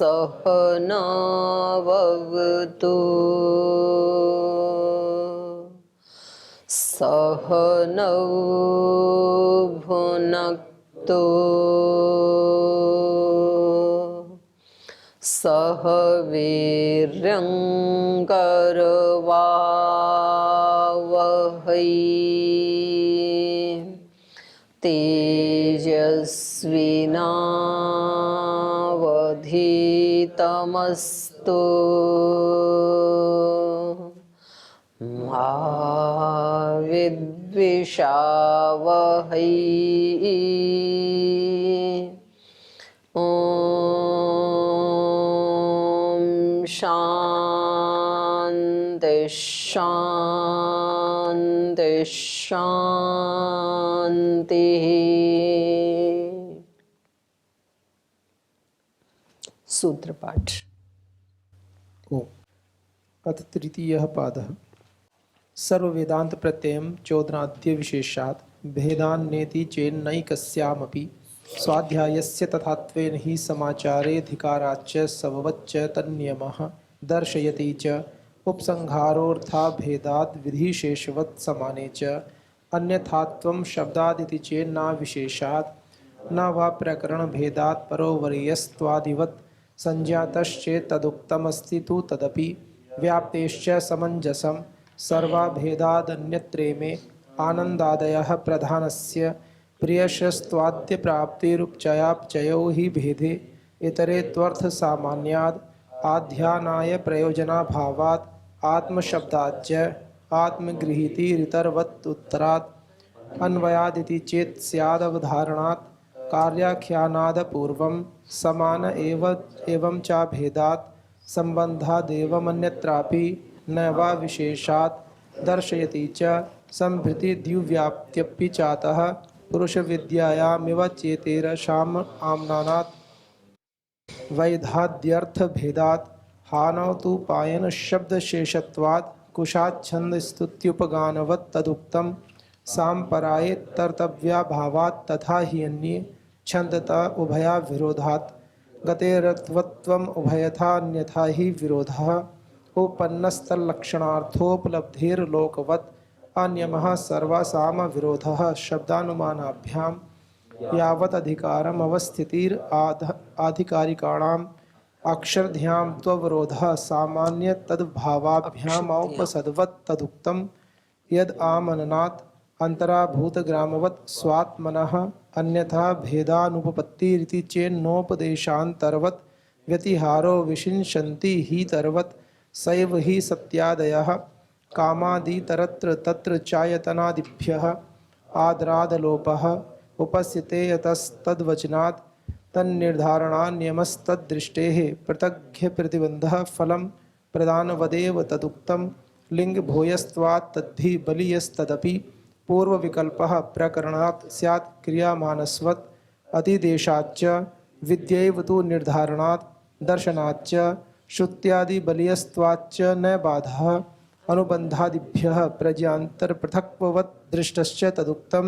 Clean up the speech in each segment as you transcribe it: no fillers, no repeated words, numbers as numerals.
सहनाववतु सहनौ भुनक्तु सह वीर्यङ्करवावहै तेजस्विनावधीतमस्तु मा विद्विषावहै। ॐ शान्ति शान्ति शान्तिः। सूत्र पाठ। ओम। अथ तृतीयः पादः। सर्ववेदांत प्रत्ययं चोदनाद्य विशेषात् भेदान्नेति चेन्नैकस्यामपि स्वाध्यायस्य तथात्वेन हि समाचारेऽधिकाराच्च सबवच्च तन्नियमः दर्शयति च उपसंहारोऽर्थाभेदाद् विधिशेषवत् समाने च अन्यथात्वं शब्दादिति चेन्ना विशेषात् न वा प्रकरणभेदात् परोवरीयस्त्वादिवत् संज्ञातश्चेत्तदुक्तमस्ति तु तदपि व्याप्तेश्च समञ्जसं सर्वाभेदादन्यत्रे मे आनन्दादयः प्रधानस्य प्रियशस्त्वाद्यप्राप्तिरुपचयापचयो हि भेदे इतरे त्वर्थसामान्याद् आध्यानाय प्रयोजनाभावात् आत्मशब्दाच्च आत्मगृहीतिरितरवत् अन्वयादिति चेत् स्यादवधारणात् कार्याख्यानादपूर्वं समान एवं च भेदात् सम्बन्धादेवमन्यत्रापि न वा विशेषात् दर्शयति च संभृति द्युव्याप्त्यपि चातः पुरुषविद्यायामिव चेतेरशाम् आम्नानात् वैधाद्यर्थभेदात् हानौ तु पायनशब्दशेषत्वात् कुशाच्छन्दस्तुत्युपगानवत् तदुक्तं साम्परायेत्तर्तव्याभावात् तथा हि अन्ये छन्दता उभया विरोधात् गतेरत्वत्वम् उभयथा अन्यथा हि विरोधः उपन्नस्तल्लक्षणार्थोपलब्धेर्लोकवत् अन्यमः सर्वासाम विरोधः शब्दानुमानाभ्यां यावत् अधिकारम् अवस्थितिराधिकारिकाणाम् अक्षरध्यां त्ववरोधः सामान्य तद्भावाभ्याम् औपसद्वत् तदुक्तं यद् आमननात् अंतराभूतग्रामवत् स्वात्मनः अन्यथा भेदानुपपत्तिरिति चेन्नोपदेशान्तरवत् व्यतिहारो विशिंशन्ति हि तरवत् सैव हि सत्यादयः कामादितरत्र तत्र चायतनादिभ्यः आदरादलोपः उपस्थिते यतस्तद्वचनात् तन्निर्धारणान्यमस्तद्दृष्टेः पृथग्यप्रतिबन्धः फलं प्रदानवदेव तदुक्तं लिङ्गभूयस्त्वात् तद्धि बलीयस्तदपि पूर्वविकल्पः प्रकरणात् स्यात् क्रियामानस्वत् अतिदेशाच्च विद्यैव तु निर्धारणात् दर्शनाच्च श्रुत्यादिबलीयस्त्वाच्च न बाधः अनुबन्धादिभ्यः प्रज्ञान्तरपृथक्त्ववत् दृष्टश्च तदुक्तं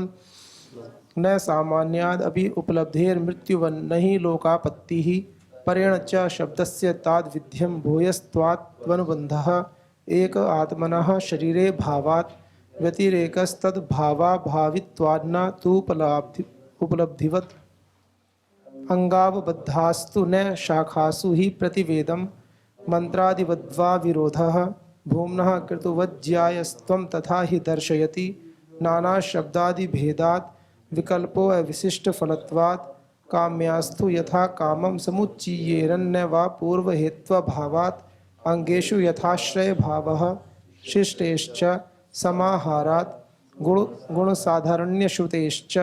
न सामान्यादपि उपलब्धेर्मृत्युवन्न हि लोकापत्तिः परेण च शब्दस्य ताद्विध्यं भूयस्त्वात्वनुबन्धः एक आत्मनः शरीरे भावात् व्यतिरेकस्तद्भावाभावित्वान्न तु उपलब्धिवत् अंगावबद्धास्तु न शाखासु हि प्रतिवेदं मंत्रादिवद्वा विरोधः भूम्नः कृतवज्ज्यायस्त्वं तथा हि दर्शयति नाना शब्दादिभेदात् विकल्पो अविशिष्टफलत्वात् काम्यास्तु यथा कामं समुच्चीयेरन्न वा पूर्वहेत्वभावात् अंगेषु यथाश्रयभावः शिष्टेश्च समाहारात् गुणसाधारण्यश्रुतेश्च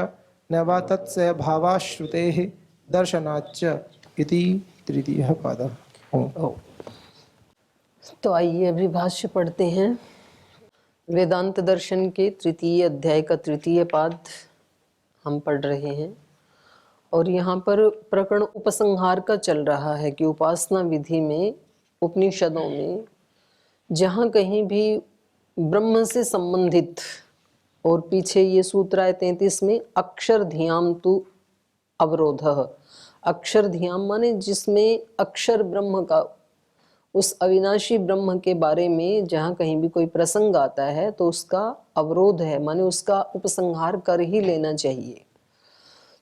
न वा तत्स्वभावाश्रुतेः दर्शनाच्च इति तृतीयः पादः। तो आइए अभी भाष्य पढ़ते हैं। वेदांत दर्शन के तृतीय अध्याय का तृतीय पाद हम पढ़ रहे हैं और यहाँ पर प्रकरण उपसंहार का चल रहा है कि उपासना विधि में उपनिषदों में जहाँ कहीं भी ब्रह्म से संबंधित, और पीछे ये सूत्र आए 33 में, अक्षर ध्याम तु अवरोधः, अक्षरधाम माने जिसमें अक्षर ब्रह्म का, उस अविनाशी ब्रह्म के बारे में जहाँ कहीं भी कोई प्रसंग आता है तो उसका अवरोध है, माने उसका उपसंहार कर ही लेना चाहिए।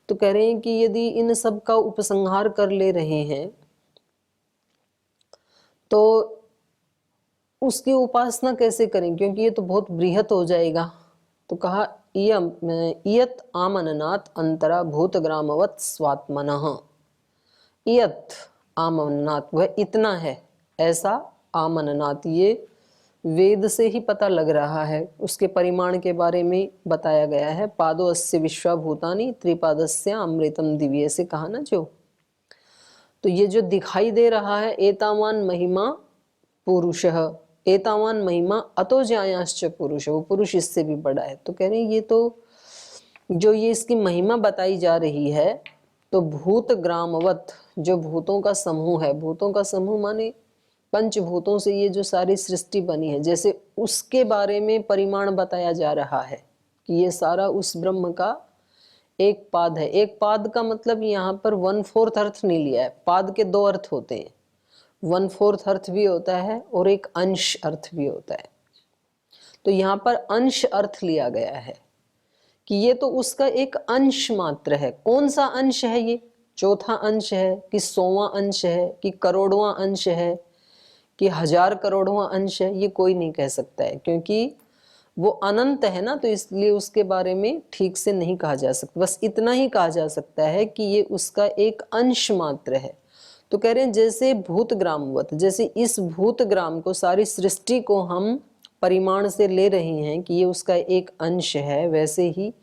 तो कह रहे हैं कि यदि इन सब का उपसंहार कर ले रहे हैं तो उसकी उपासना कैसे करें, क्योंकि ये तो बहुत बृहत हो जाएगा। तो कहा इयत आमननात् अंतरा भूतग्रामवत् स्वात्मनः। इयत आमननात्, वह इतना है, ऐसा आमननात्, ये वेद से ही पता लग रहा है। उसके परिमाण के बारे में बताया गया है। पादो अस्य विश्वभूतानि त्रिपादस्य अमृतम दिव्य से कहा ना जो। तो ये जो दिखाई दे रहा है, एतावान महिमा पुरुषः, एतावान महिमा अतो ज्यायाश्च पुरुष, वो पुरुष इससे भी बड़ा है। तो कह रहे हैं ये तो जो ये इसकी महिमा बताई जा रही है, तो भूत ग्रामवत, जो भूतों का समूह है, भूतों का समूह माने पंचभूतों से ये जो सारी सृष्टि बनी है, जैसे उसके बारे में परिमाण बताया जा रहा है कि ये सारा उस ब्रह्म का एक पाद है। एक पाद का मतलब यहाँ पर 1/4 अर्थ नहीं लिया है, पाद के 2 अर्थ होते हैं, 1/4 अर्थ भी होता है और एक अंश अर्थ भी होता है। तो यहाँ पर अंश अर्थ लिया गया है कि ये तो उसका एक अंश मात्र है। कौन सा अंश है ये? चौथा अंश है कि 100वां अंश है कि करोड़वां अंश है कि 1000 करोड़वां अंश है, ये कोई नहीं कह सकता है, क्योंकि वो अनंत है ना, तो इसलिए उसके बारे में ठीक से नहीं कहा जा सकता। बस इतना ही कहा जा सकता है कि ये उसका एक अंश मात्र है। तो कह रहे हैं जैसे भूतग्रामवत, जैसे इस भूतग्राम को, सारी सृष्टि को हम परिमाण से ले रहे हैं कि ये उसका एक अंश है, वैसे ही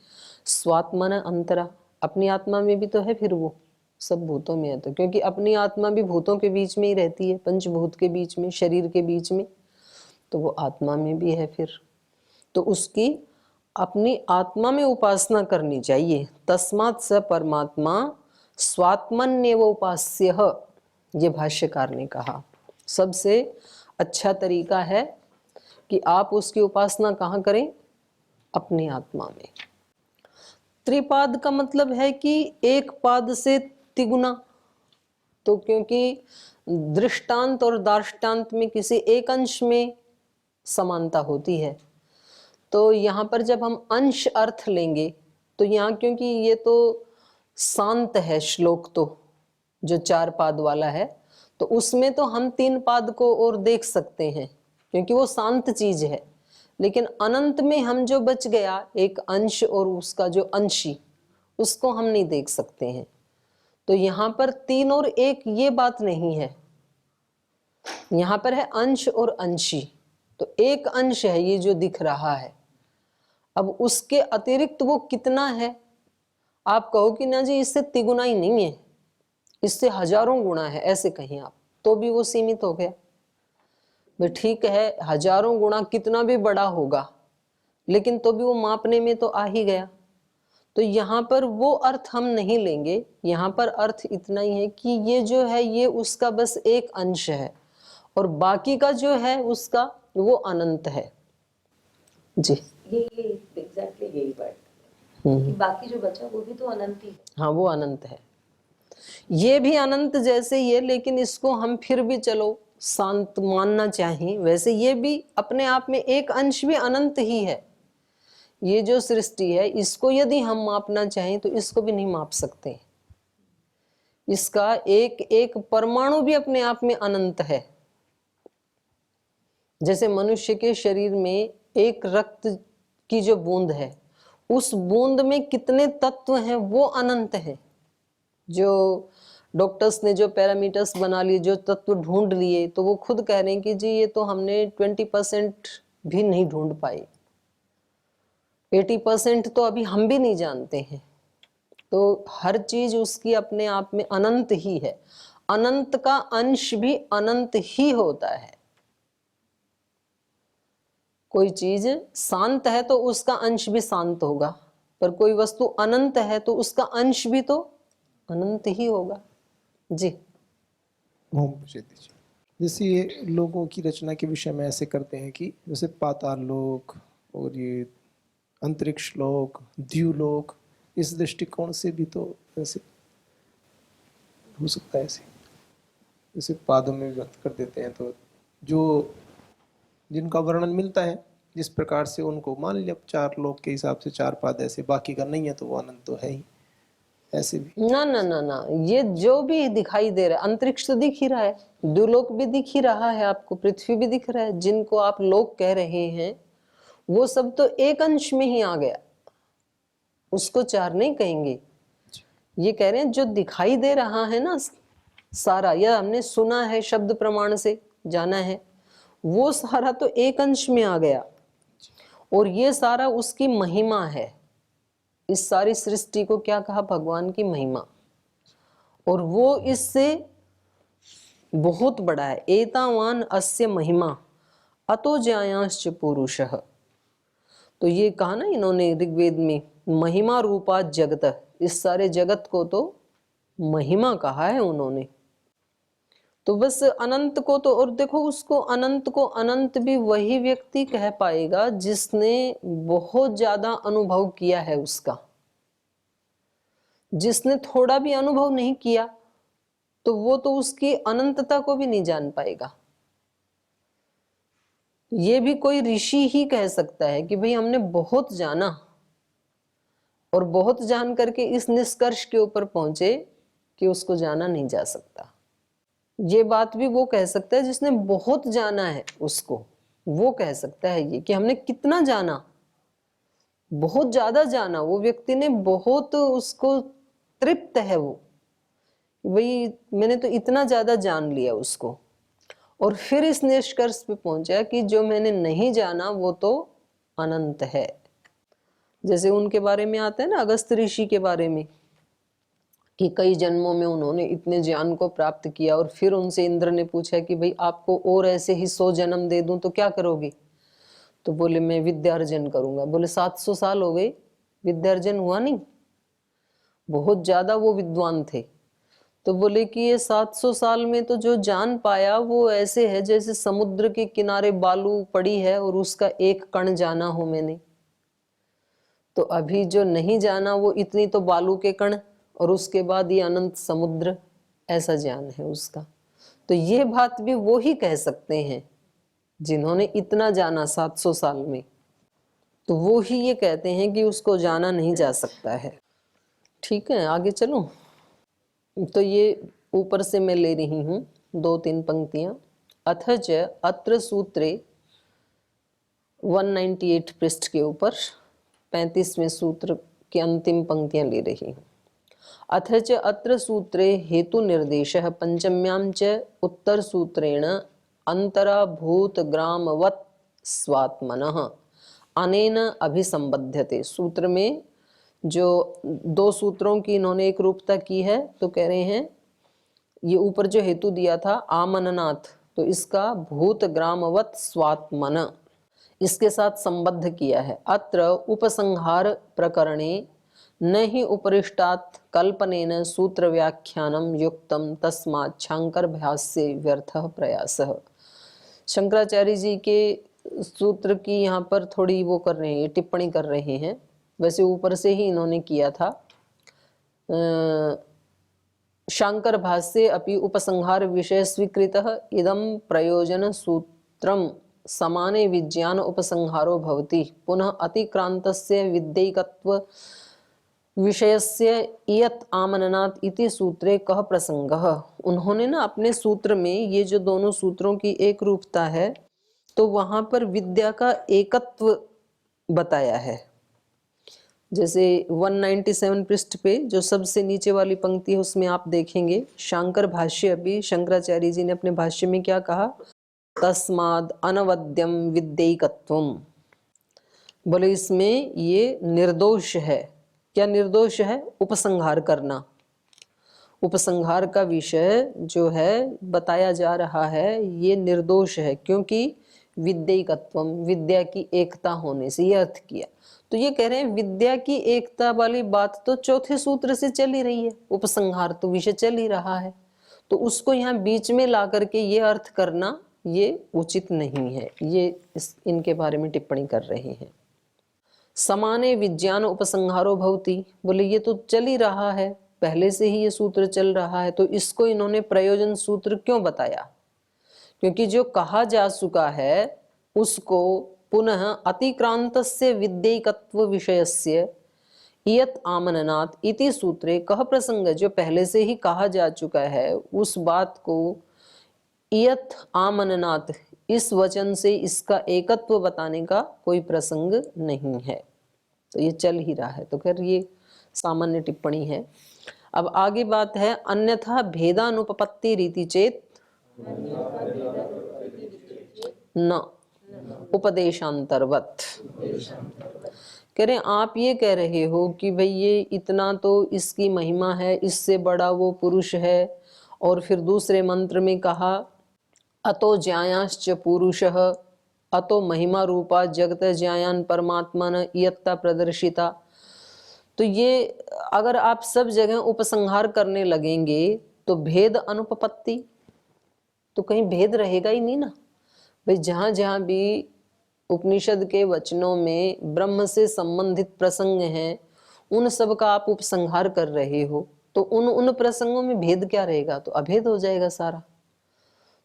स्वात्मन अंतरा, अपनी आत्मा में भी तो है, फिर वो सब भूतों में है। तो क्योंकि अपनी आत्मा भी भूतों के बीच में ही रहती है, पंचभूत के बीच में, शरीर के बीच में, तो वो आत्मा में भी है फिर। तो उसकी अपनी आत्मा में उपासना करनी चाहिए। तस्मात् स परमात्मा स्वात्मन्येव उपास्यः, ये भाष्यकार ने कहा। सबसे अच्छा तरीका है कि आप उसकी उपासना कहाँ करें? अपनी आत्मा में। त्रिपाद का मतलब है कि एक पाद से तिगुना। तो क्योंकि दृष्टांत और दार्ष्टान्त में किसी एक अंश में समानता होती है, तो यहाँ पर जब हम अंश अर्थ लेंगे तो यहाँ, क्योंकि ये तो शांत है श्लोक, तो जो 4 पाद वाला है, तो उसमें तो हम 3 पाद को और देख सकते हैं क्योंकि वो शांत चीज है। लेकिन अनंत में हम जो बच गया एक अंश और उसका जो अंशी, उसको हम नहीं देख सकते हैं। तो यहाँ पर 3 और 1 ये बात नहीं है, यहाँ पर है अंश और अंशी। तो एक अंश है ये जो दिख रहा है। अब उसके अतिरिक्त वो कितना है? आप कहो कि ना जी इससे तिगुना ही नहीं है, इससे हजारों गुना है, ऐसे कहीं आप, तो भी वो सीमित हो गया। भाई ठीक है, हजारों गुना कितना भी बड़ा होगा, लेकिन तो भी वो मापने में तो आ ही गया। तो यहाँ पर वो अर्थ हम नहीं लेंगे। यहाँ पर अर्थ इतना ही है कि ये जो है ये उसका बस एक अंश है और बाकी का जो है उसका वो अनंत है। जी, ये एग्जैक्टली यही बात कि बाकी जो बचा वो भी तो अनंत ही है। हाँ, वो अनंत है, ये भी अनंत जैसे ही है, लेकिन इसको हम फिर भी चलो शांत मानना चाहें, वैसे ये भी अपने आप में एक अंश भी अनंत ही है। ये जो सृष्टि है इसको यदि हम मापना चाहें तो इसको भी नहीं माप सकते। इसका एक एक परमाणु भी अपने आप में अनंत है। जैसे मनुष्य के शरीर में एक रक्त की जो बूंद है, उस बूंद में कितने तत्व हैं वो अनंत है। जो डॉक्टर्स ने जो पैरामीटर्स बना लिए, जो तत्व ढूंढ लिए, तो वो खुद कह रहे हैं कि जी ये तो हमने 20% भी नहीं ढूंढ पाए, 80% तो अभी हम भी नहीं जानते हैं। तो हर चीज उसकी अपने आप में अनंत ही है। अनंत का अंश भी अनंत ही होता है। कोई चीज शांत है तो उसका अंश भी शांत होगा, पर कोई वस्तु अनंत है तो उसका अंश भी तो अनंत ही होगा। जी, ओम प्रसिद्धि जी। जैसे ये लोगों की रचना के विषय में ऐसे करते हैं कि जैसे पाताल लोक और ये अंतरिक्ष लोक, द्यूलोक, इस दृष्टिकोण से भी तो ऐसे हो सकता है ऐसे, जैसे पादों में भी व्यक्त कर देते हैं। तो जो जिनका वर्णन मिलता है जिस प्रकार से, उनको मान लिया 4 लोग के हिसाब से 4 पाद ऐसे, बाकी का नहीं है तो वो अनंत तो है ही। ऐसे भी ना ना ना ना, ये जो भी दिखाई दे रहा है, अंतरिक्ष तो दिख ही रहा है, द्युलोक भी दिख ही रहा है आपको, पृथ्वी भी दिख रहा है, जिनको आप लोक कह रहे हैं वो सब तो एक अंश में ही आ गया, उसको 4 नहीं कहेंगे। ये कह रहे हैं जो दिखाई दे रहा है ना सारा, या हमने सुना है शब्द प्रमाण से जाना है, वो सारा तो एक अंश में आ गया, और ये सारा उसकी महिमा है। इस सारी सृष्टि को क्या कहा? भगवान की महिमा, और वो इससे बहुत बड़ा है। एतावान अस्य महिमा अतो ज्यायांश्च पुरुषः। तो ये कहा ना इन्होंने ऋग्वेद में, महिमा रूपा जगत, इस सारे जगत को तो महिमा कहा है उन्होंने। तो बस अनंत को तो, और देखो उसको अनंत को अनंत भी वही व्यक्ति कह पाएगा जिसने बहुत ज्यादा अनुभव किया है उसका। जिसने थोड़ा भी अनुभव नहीं किया तो वो तो उसकी अनंतता को भी नहीं जान पाएगा। ये भी कोई ऋषि ही कह सकता है कि भाई हमने बहुत जाना, और बहुत जान करके इस निष्कर्ष के ऊपर पहुंचे कि उसको जाना नहीं जा सकता। ये बात भी वो कह सकता है जिसने बहुत जाना है, उसको वो कह सकता है ये कि हमने कितना जाना, बहुत ज्यादा जाना, वो व्यक्ति ने बहुत, उसको तृप्त है वो, भाई मैंने तो इतना ज्यादा जान लिया उसको, और फिर इस निष्कर्ष पे पहुंचा कि जो मैंने नहीं जाना वो तो अनंत है। जैसे उनके बारे में आता है ना, अगस्त ऋषि के बारे में, कि कई जन्मों में उन्होंने इतने ज्ञान को प्राप्त किया, और फिर उनसे इंद्र ने पूछा कि भाई आपको और ऐसे ही 100 जन्म दे दूं तो क्या करोगे? तो बोले मैं विद्यार्जन करूंगा। बोले 700 साल हो गए, विद्यार्जन हुआ नहीं, बहुत ज्यादा वो विद्वान थे। तो बोले कि ये 700 साल में तो जो जान पाया वो ऐसे है जैसे समुद्र के किनारे बालू पड़ी है और उसका एक कण जाना हो मैंने। तो अभी जो नहीं जाना वो इतनी तो बालू के कण, और उसके बाद ये अनंत समुद्र, ऐसा ज्ञान है उसका। तो ये बात भी वो ही कह सकते हैं जिन्होंने इतना जाना 700 साल में। तो वो ही ये कहते हैं कि उसको जाना नहीं जा सकता है। ठीक है, आगे चलो। तो ये ऊपर से मैं ले रही हूं 2-3 पंक्तियां। अथच अत्र सूत्रे 198 पृष्ठ के ऊपर 35वें सूत्र की अंतिम पंक्तियां ले रही हूं। अथच अत्र सूत्रे हेतु निर्देशः पंचम्यां च उत्तर सूत्रेण अंतराभूत ग्रामवत् स्वात्मनः अनेन अभिसंबध्यते। सूत्र में जो 2 सूत्रों की इन्होंने एक रूपता की है, तो कह रहे हैं ये ऊपर जो हेतु दिया था आमननाथ, तो इसका भूत ग्रामवत् स्वात्मन, इसके साथ संबद्ध किया है। अत्र उपसंहार प्रकरणे न ही उपरिष्टात् कल्पनेन सूत्र व्याख्यानम युक्तम तस्मात् शांकर भाष्ये व्यर्थः प्रयासः। शंकराचार्य जी के सूत्र की यहाँ पर थोड़ी वो कर रहे हैं, टिप्पणी कर रहे हैं। वैसे ऊपर से ही इन्होंने किया था। शांकर भाष्ये अपि उपसंहार विषय स्वीकृतः इदं प्रयोजन सूत्रम समाने विज्ञान उपसंहारो भवति। पुनः अतिक्रांतस्य विद्यैकत्व विषयस्य इयत् आमननात् इति सूत्रे कः प्रसंगः। उन्होंने ना अपने सूत्र में ये जो दोनों सूत्रों की एक रूपता है, तो वहां पर विद्या का एकत्व बताया है। जैसे 197 पृष्ठ पे जो सबसे नीचे वाली पंक्ति है उसमें आप देखेंगे, शांकर भाष्य अभी शंकराचार्य जी ने अपने भाष्य में क्या कहा, तस्माद् अनवद्यम विद्यैकत्वम। बोले इसमें ये निर्दोष है। क्या निर्दोष है? उपसंहार करना। उपसंहार का विषय जो है बताया जा रहा है ये निर्दोष है, क्योंकि विद्यैकत्वम, विद्या की एकता होने से, ये अर्थ किया। तो ये कह रहे हैं विद्या की एकता वाली बात तो चौथे सूत्र से चल ही रही है, उपसंहार तो विषय चल ही रहा है, तो उसको यहाँ बीच में ला करके ये अर्थ करना ये उचित नहीं है। ये इनके बारे में टिप्पणी कर रहे हैं। समाने विज्ञान उपसंहारो भवति, बोले ये तो चल ही रहा है, पहले से ही ये सूत्र चल रहा है, तो इसको इन्होंने प्रयोजन सूत्र क्यों बताया? क्योंकि जो कहा जा चुका है उसको पुनः अतिक्रांतस्य विद्यैकत्व विषयस्य इयत आमननात् इति सूत्रे कह प्रसंग, जो पहले से ही कहा जा चुका है उस बात को इयत आमननात्, इस वचन से इसका एकत्व बताने का कोई प्रसंग नहीं है। तो ये चल ही रहा है, तो खैर ये सामान्य टिप्पणी है। अब आगे बात है अन्यथा भेदानुपपत्ति रीति चेत न उपदेशांतर्वत। कह रहे आप ये कह रहे हो कि भाई ये इतना तो इसकी महिमा है, इससे बड़ा वो पुरुष है, और फिर दूसरे मंत्र में कहा अतो ज्यायांश्च पुरुषः अतो महिमा रूपा जगत ज्यायान परमात्मन इयत्ता प्रदर्शिता। तो ये अगर आप सब जगह उपसंहार करने लगेंगे तो भेद अनुपपत्ति, तो कहीं भेद रहेगा ही नहीं ना भाई। जहां जहां भी उपनिषद के वचनों में ब्रह्म से संबंधित प्रसंग हैं उन सब का आप उपसंहार कर रहे हो, तो उन प्रसंगों में भेद क्या रहेगा? तो अभेद हो जाएगा सारा।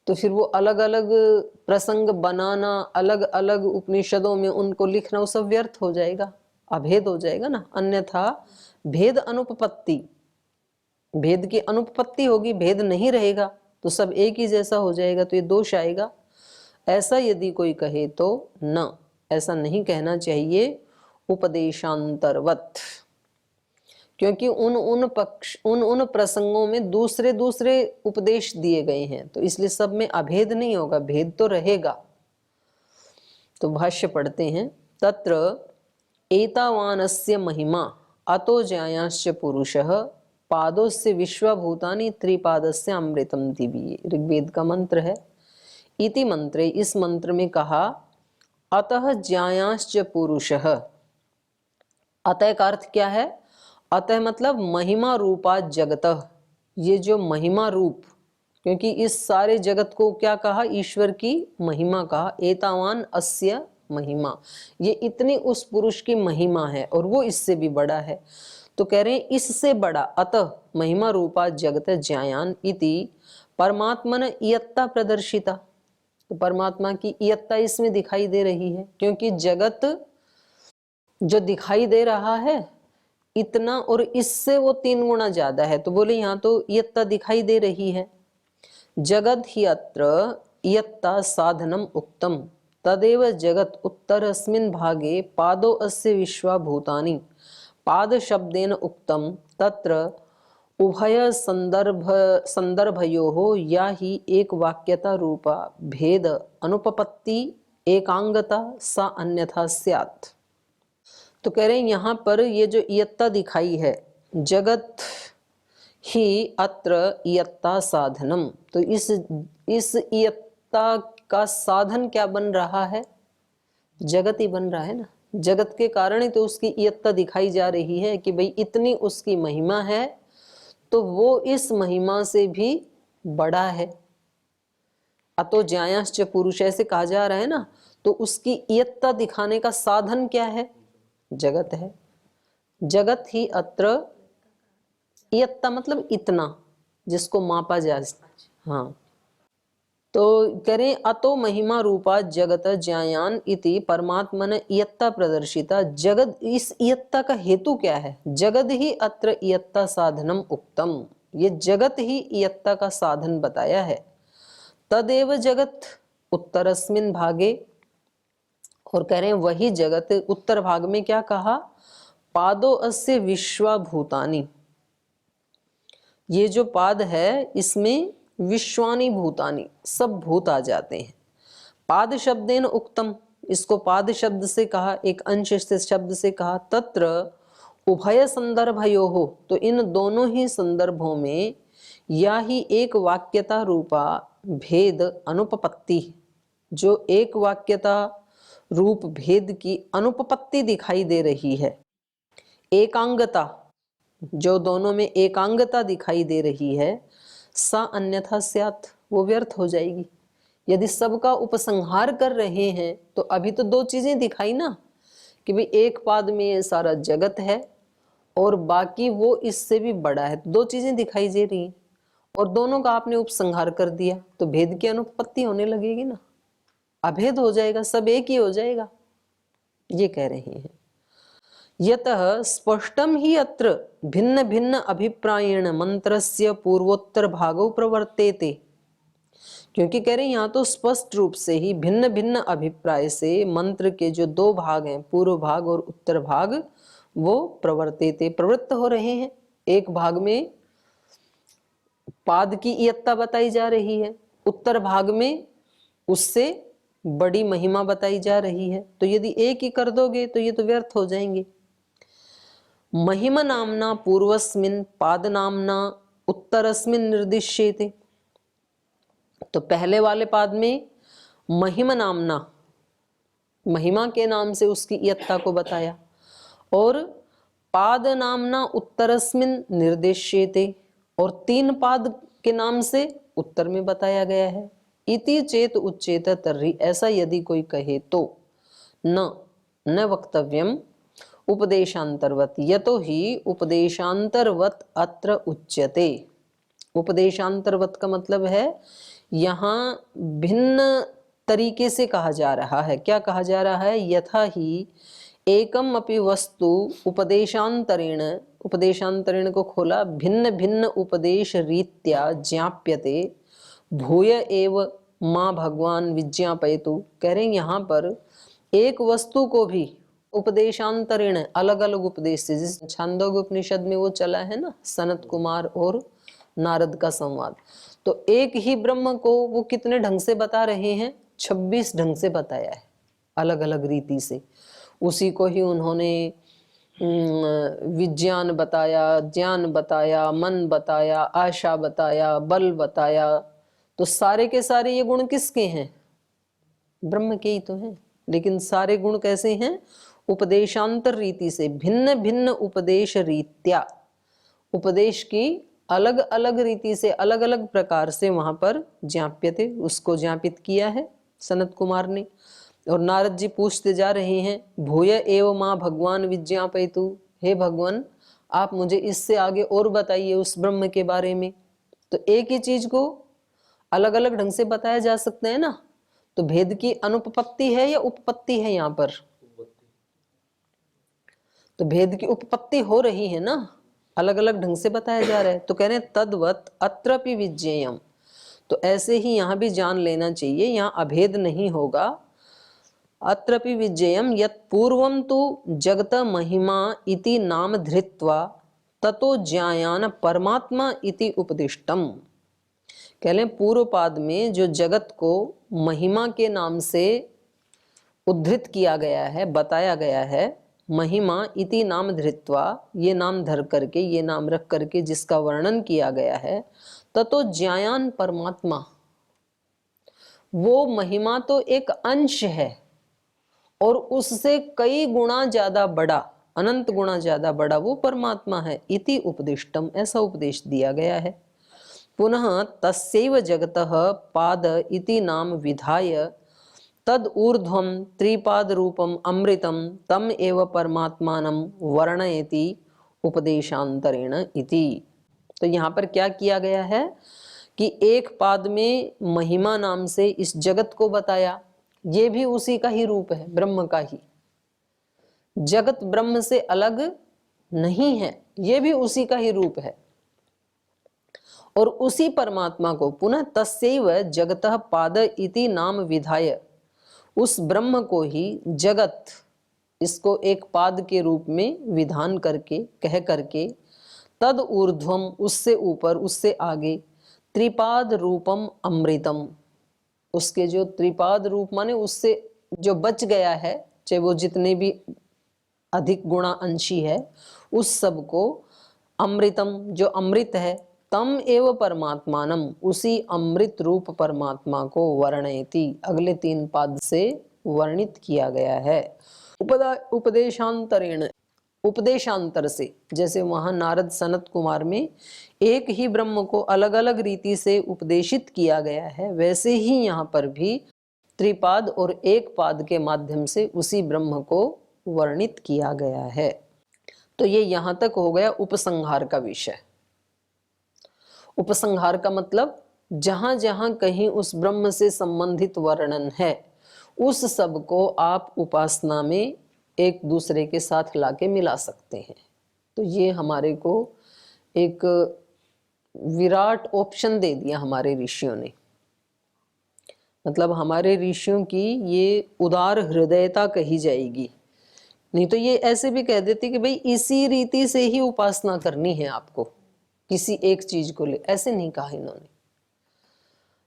तो फिर वो अलग अलग प्रसंग बनाना, अलग अलग उपनिषदों में उनको लिखना, वो सब व्यर्थ हो जाएगा, अभेद हो जाएगा ना। अन्यथा भेद अनुपपत्ति, भेद की अनुपपत्ति होगी, भेद नहीं रहेगा तो सब एक ही जैसा हो जाएगा, तो ये दोष आएगा। ऐसा यदि कोई कहे तो न, ऐसा नहीं कहना चाहिए उपदेशांतर्वत, क्योंकि उन प्रसंगों में दूसरे दूसरे उपदेश दिए गए हैं, तो इसलिए सब में अभेद नहीं होगा, भेद तो रहेगा। तो भाष्य पढ़ते हैं तत्र एतावानस्य महिमा अतो ज्यायांश्च पुरुषः पादोस्य विश्वभूतानि त्रिपादस्य अमृतम दिव्ये, ऋग्वेद का मंत्र है। इति मंत्रे, इस मंत्र में कहा अतः ज्यायांश्च पुरुषः। अतः का अर्थ क्या है? अतः मतलब महिमा रूपा जगतः, ये जो महिमा रूप, क्योंकि इस सारे जगत को क्या कहा? ईश्वर की महिमा कहा। एतावान अस्य महिमा, ये इतनी उस पुरुष की महिमा है और वो इससे भी बड़ा है। तो कह रहे हैं इससे बड़ा, अतः महिमा रूपा जगत ज्यायान इति परमात्मन इयत्ता प्रदर्शिता। तो परमात्मा की इयत्ता इसमें दिखाई दे रही है, क्योंकि जगत जो दिखाई दे रहा है इतना और इससे वो 3 गुना ज्यादा है, तो बोले यहाँ तो इयत्ता दिखाई दे रही है। जगत ही अत्र इयत्ता साधनम उक्तम तदेव जगत उत्तरस्मिन् भागे पादो अस्य विश्वभूतानि पाद शब्देन उक्तम तत्र उभय संदर्भयोः या ही एक वाक्यता रूपा भेद अनुपपत्ति एकांगता सा अन्यथा स्यात्। तो कह रहे हैं यहाँ पर ये जो इयत्ता दिखाई है, जगत ही अत्र इयत्ता साधनम, तो इस इयत्ता का साधन क्या बन रहा है? जगत ही बन रहा है ना। जगत के कारण ही तो उसकी इयत्ता दिखाई जा रही है कि भाई इतनी उसकी महिमा है, तो वो इस महिमा से भी बड़ा है। अतो ज्यायांश्च पुरुष ऐसे कहा जा रहा है ना, तो उसकी इयत्ता दिखाने का साधन क्या है? जगत है। जगत ही अत्र इयत्ता मतलब इतना, जिसको मापा जा। हाँ, तो करें अतो महिमा रूपा जगत ज्यायान इति परमात्मन इयत्ता प्रदर्शिता। जगत, इस इयत्ता का हेतु क्या है? जगत ही अत्र इयत्ता साधनम उक्तम, ये जगत ही इयत्ता का साधन बताया है। तदेव जगत उत्तरस्मिन् भागे, और कह रहे हैं वही जगत उत्तर भाग में क्या कहा? पादो अस्य विश्वभूतानि, ये जो पाद है इसमें विश्वानि भूतानि, सब भूत आ जाते हैं। पाद शब्देन उक्तम, इसको पाद शब्द से कहा, एक अंश से शब्द से कहा। तत्र उभय संदर्भयोः, तो इन दोनों ही संदर्भों में या ही एक वाक्यता रूपा भेद अनुपपत्ति, जो एक वाक्यता रूप भेद की अनुपपत्ति दिखाई दे रही है। एकांगता, जो दोनों में एकांगता दिखाई दे रही है, सा अन्यथा स्यात्, वो व्यर्थ हो जाएगी। यदि सबका उपसंहार कर रहे हैं तो अभी तो 2 चीजें दिखाई ना, कि भाई एक पाद में ये सारा जगत है और बाकी वो इससे भी बड़ा है। दो चीजें दिखाई दे रही हैं और दोनों का आपने उपसंहार कर दिया तो भेद की अनुपपत्ति होने लगेगी ना, अभेद हो जाएगा, सब एक ही हो जाएगा, ये कह रहे हैं। यतः स्पष्टम ही अत्र भिन्न भिन्न अभिप्रायेण मंत्रस्य पूर्वोत्तर भागो प्रवर्तेते, क्योंकि कह रहे हैं यहाँ तो स्पष्ट रूप से ही भिन्न भिन्न अभिप्राय से मंत्र के जो दो भाग हैं, पूर्व भाग और उत्तर भाग, वो प्रवर्तेते प्रवृत्त हो रहे हैं। एक भाग में पाद की इयत्ता बताई जा रही है, उत्तर भाग में उससे बड़ी महिमा बताई जा रही है। तो यदि एक ही कर दोगे तो ये तो व्यर्थ हो जाएंगे। महिमा नामना पूर्वस्मिन पाद नामना उत्तरस्मिन निर्दिश्यते, तो पहले वाले पाद में महिमा नामना, महिमा के नाम से उसकी इयत्ता को बताया, और पाद नामना उत्तरस्मिन निर्देश्यते, और तीन पाद के नाम से उत्तर में बताया गया है। इति चेत उच्चेत तर्हि, ऐसा यदि कोई कहे तो न वक्तव्यम उपदेशांतरवत, यतो ही उपदेशांतरवत अत्र उच्यते। उपदेशांतरवत का मतलब है यहाँ भिन्न तरीके से कहा जा रहा है। क्या कहा जा रहा है? यथा ही एकम अपि वस्तु उपदेशांतरेण, उपदेशांतरेण को खोला, भिन्न भिन्न उपदेश रीत्या ज्ञाप्यते भूय एव माँ भगवान विज्ञापयतु। कह रहे हैं यहाँ पर एक वस्तु को भी उपदेशांतरेण, अलग अलग उपदेश से, जिस छांदोग्य उपनिषद में वो चला है ना, सनत कुमार और नारद का संवाद, तो एक ही ब्रह्म को वो कितने ढंग से बता रहे हैं? 26 ढंग से बताया है, अलग अलग रीति से। उसी को ही उन्होंने विज्ञान बताया, ज्ञान बताया, मन बताया, आशा बताया, बल बताया। तो सारे के सारे ये गुण किसके हैं? ब्रह्म के ही तो हैं। लेकिन सारे गुण कैसे हैं? उपदेशांतर रीति से, भिन्न भिन्न उपदेश रीत्या, उपदेश की अलग अलग रीति से, अलग अलग प्रकार से वहां पर ज्ञाप्यते, उसको ज्ञापित किया है सनत कुमार ने। और नारद जी पूछते जा रहे हैं, भूय एव माँ भगवान विज्ञापयतु, हे भगवान आप मुझे इससे आगे और बताइए उस ब्रह्म के बारे में। तो एक ही चीज को अलग अलग ढंग से बताया जा सकता है ना, तो भेद की अनुपपत्ति है या उपपत्ति है यहाँ पर? तो भेद की उपपत्ति हो रही है ना, अलग अलग ढंग से बताया जा रहा है। तो कह रहे हैं तद्वत अत्रपि विज्ञेयम, तो ऐसे ही यहाँ भी जान लेना चाहिए, यहाँ अभेद नहीं होगा। अत्रपि विज्ञेयम यत् पूर्वम तु जगत महिमा इति नाम धृत्वा ततो ज्ञायान परमात्मा इति उपदिष्टम। कह लें पूर्व पाद में जो जगत को महिमा के नाम से उद्धृत किया गया है, बताया गया है, महिमा इति नाम धृत्वा, ये नाम धर करके, ये नाम रख करके जिसका वर्णन किया गया है, ततो ज्ञायान परमात्मा, वो महिमा तो एक अंश है और उससे कई गुणा ज्यादा बड़ा, अनंत गुणा ज्यादा बड़ा वो परमात्मा है। इति उपदिष्टम, ऐसा उपदेश दिया गया है। पुनः तस्यैव जगतः पाद इति नाम विधाय तद ऊर्ध्वम त्रिपाद रूपम अमृतम तम एव परमात्मानं वर्णयति उपदेशांतरेण इति। तो यहाँ पर क्या किया गया है कि एक पाद में महिमा नाम से इस जगत को बताया, ये भी उसी का ही रूप है, ब्रह्म का ही। जगत ब्रह्म से अलग नहीं है, ये भी उसी का ही रूप है। और उसी परमात्मा को पुनः तस्यैव जगतः पाद इति नाम विधाय, उस ब्रह्म को ही जगत, इसको एक पाद के रूप में विधान करके, कह करके, तद ऊर्ध्वम, उससे ऊपर, उससे आगे, त्रिपाद रूपम अमृतम, उसके जो त्रिपाद रूप माने उससे जो बच गया है, चाहे वो जितने भी अधिक गुणा अंशी है, उस सब को अमृतम, जो अमृत है, तम एव परमात्मानम, उसी अमृत रूप परमात्मा को वर्णयति, अगले 3 पाद से वर्णित किया गया है। उपदेशांतरेण, उपदेशांतर से, जैसे वहां नारद सनत कुमार में एक ही ब्रह्म को अलग अलग रीति से उपदेशित किया गया है, वैसे ही यहाँ पर भी त्रिपाद और एक पाद के माध्यम से उसी ब्रह्म को वर्णित किया गया है। तो ये यहां तक हो गया उपसंहार का विषय। उपसंहार का मतलब जहां जहां कहीं उस ब्रह्म से संबंधित वर्णन है उस सब को आप उपासना में एक दूसरे के साथ लाके मिला सकते हैं। तो ये हमारे को एक विराट ऑप्शन दे दिया हमारे ऋषियों ने। मतलब हमारे ऋषियों की ये उदार हृदयता कही जाएगी। नहीं तो ये ऐसे भी कह देते कि भाई इसी रीति से ही उपासना करनी है आपको, किसी एक चीज को ले, ऐसे नहीं कहा इन्होंने।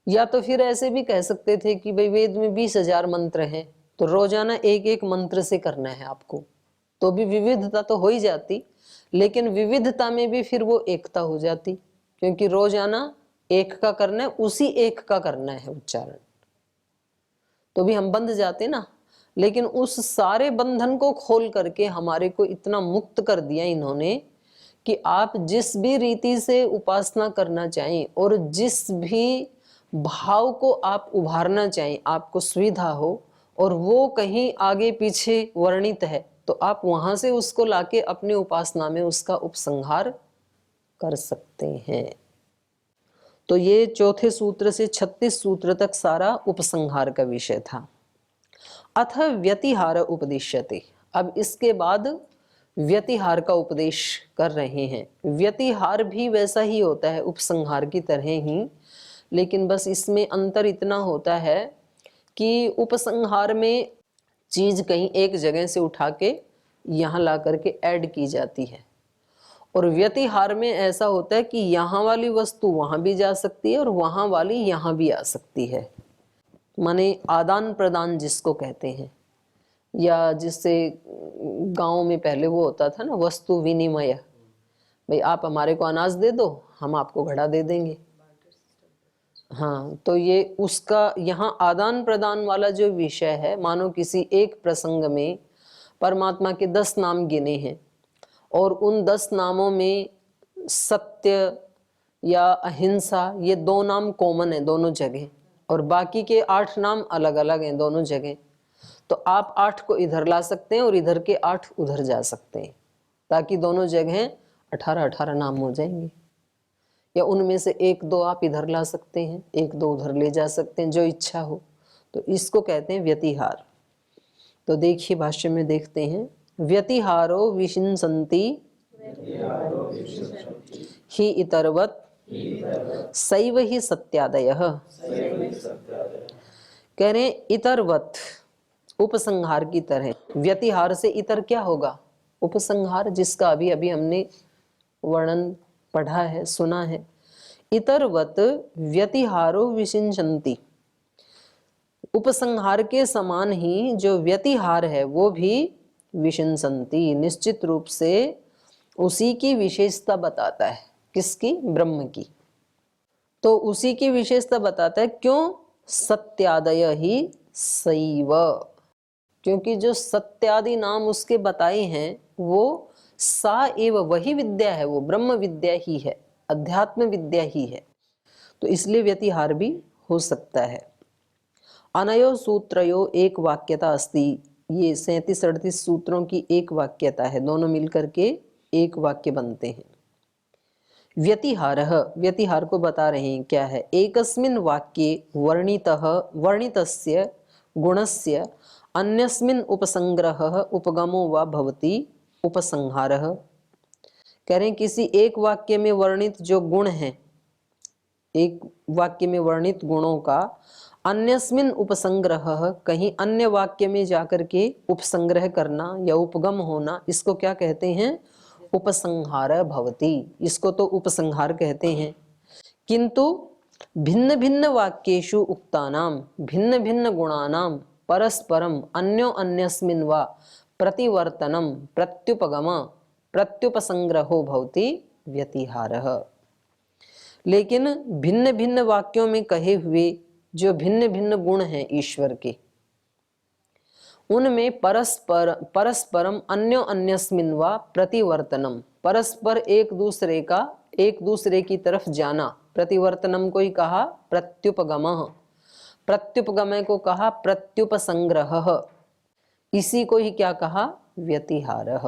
या तो फिर ऐसे भी कह सकते थे कि भाई वेद में 20,000 मंत्र हैं तो रोजाना एक एक मंत्र से करना है आपको, तो भी विविधता तो हो ही जाती, लेकिन विविधता में भी फिर वो एकता हो जाती, क्योंकि रोजाना एक का करना है, उसी एक का करना है उच्चारण, तो भी हम बंध जाते ना। लेकिन उस सारे बंधन को खोल करके हमारे को इतना मुक्त कर दिया इन्होंने कि आप जिस भी रीति से उपासना करना चाहें और जिस भी भाव को आप उभारना चाहें, आपको सुविधा हो और वो कहीं आगे पीछे वर्णित है तो आप वहां से उसको लाके अपनी उपासना में उसका उपसंहार कर सकते हैं। तो ये चौथे सूत्र से 36 सूत्र तक सारा उपसंहार का विषय था। अथ व्यतिहार उपदिश्यते, अब इसके बाद व्यतिहार का उपदेश कर रहे हैं। व्यतिहार भी वैसा ही होता है उपसंहार की तरह ही, लेकिन बस इसमें अंतर इतना होता है कि उपसंहार में चीज कहीं एक जगह से उठा के यहाँ ला करके ऐड की जाती है, और व्यतिहार में ऐसा होता है कि यहाँ वाली वस्तु वहां भी जा सकती है और वहां वाली यहाँ भी आ सकती है। माने आदान प्रदान जिसको कहते हैं, या जिससे गांव में पहले वो होता था ना वस्तु विनिमय, भाई आप हमारे को अनाज दे दो हम आपको घड़ा दे देंगे। हाँ, तो ये उसका यहाँ आदान प्रदान वाला जो विषय है, मानो किसी एक प्रसंग में परमात्मा के 10 नाम गिने हैं और उन 10 नामों में सत्य या अहिंसा ये 2 नाम कॉमन है दोनों जगह, और बाकी के 8 नाम अलग अलग हैं दोनों जगह। तो आप 8 को इधर ला सकते हैं और इधर के 8 उधर जा सकते हैं, ताकि दोनों जगह 18-18 नाम हो जाएंगे। या उनमें से 1-2 आप इधर ला सकते हैं, 1-2 उधर ले जा सकते हैं, जो इच्छा हो। तो इसको कहते हैं व्यतिहार। तो देखिए भाष्य में देखते हैं, व्यतिहारो विशिंसन्ति ही इतरवत सैव ही सत्यादयः। कह रहे हैं इतरवत उपसंहार की तरह। व्यतिहार से इतर क्या होगा? उपसंहार, जिसका अभी अभी हमने वर्णन पढ़ा है, सुना है। इतरवत व्यतिहारो विशिंसन्ति, उपसंहार के समान ही जो व्यतिहार है वो भी विशिंसन्ति, निश्चित रूप से उसी की विशेषता बताता है। किसकी? ब्रह्म की। तो उसी की विशेषता बताता है। क्यों? सत्यादय ही सैव, क्योंकि जो सत्यादि नाम उसके बताए हैं वो सा एव वही विद्या है, वो ब्रह्म विद्या ही है, अध्यात्म विद्या ही है। तो इसलिए व्यतिहार भी हो सकता है। अनयो सूत्रयो एक वाक्यता अस्ति, ये 37-38 सूत्रों की एक वाक्यता है, दोनों मिलकर के एक वाक्य बनते हैं। व्यतिहारः, व्यतिहार को बता रहे हैं क्या है। एकस्मिन् वाक्ये वर्णितः वर्णितस्य गुणस्य अन्यस्मिन् उपसंग्रहः उपगमो वा भवति उपसंहारः। कह रहे हैं किसी एक वाक्य में वर्णित जो गुण है, एक वाक्य में वर्णित गुणों का अन्यस्मिन् उपसंग्रहः, कहीं अन्य वाक्य में जाकर के उपसंग्रह करना या उपगम होना, इसको क्या कहते हैं? उपसंहार भवति। इसको तो उपसंहार कहते हैं। किंतु भिन्न भिन्न वाक्येषु उक्तानाम भिन्न भिन्न गुणानाम परस्परम अन्यो अन्यस्मिन् वा प्रतिवर्तनम प्रत्युपगम प्रत्युपसंग्रहो भवति व्यतिहारः। लेकिन भिन्न भिन्न वाक्यों में कहे हुए जो भिन्न भिन्न गुण हैं ईश्वर के, उनमें परस्परम अन्यो अन्यस्मिन् वा प्रतिवर्तनम, परस्पर एक दूसरे की तरफ जाना। प्रतिवर्तनम को ही कहा प्रत्युपगमः, प्रत्युपगमय को कहा प्रत्युपसंग्रहः, इसी को ही क्या कहा? व्यतिहारः।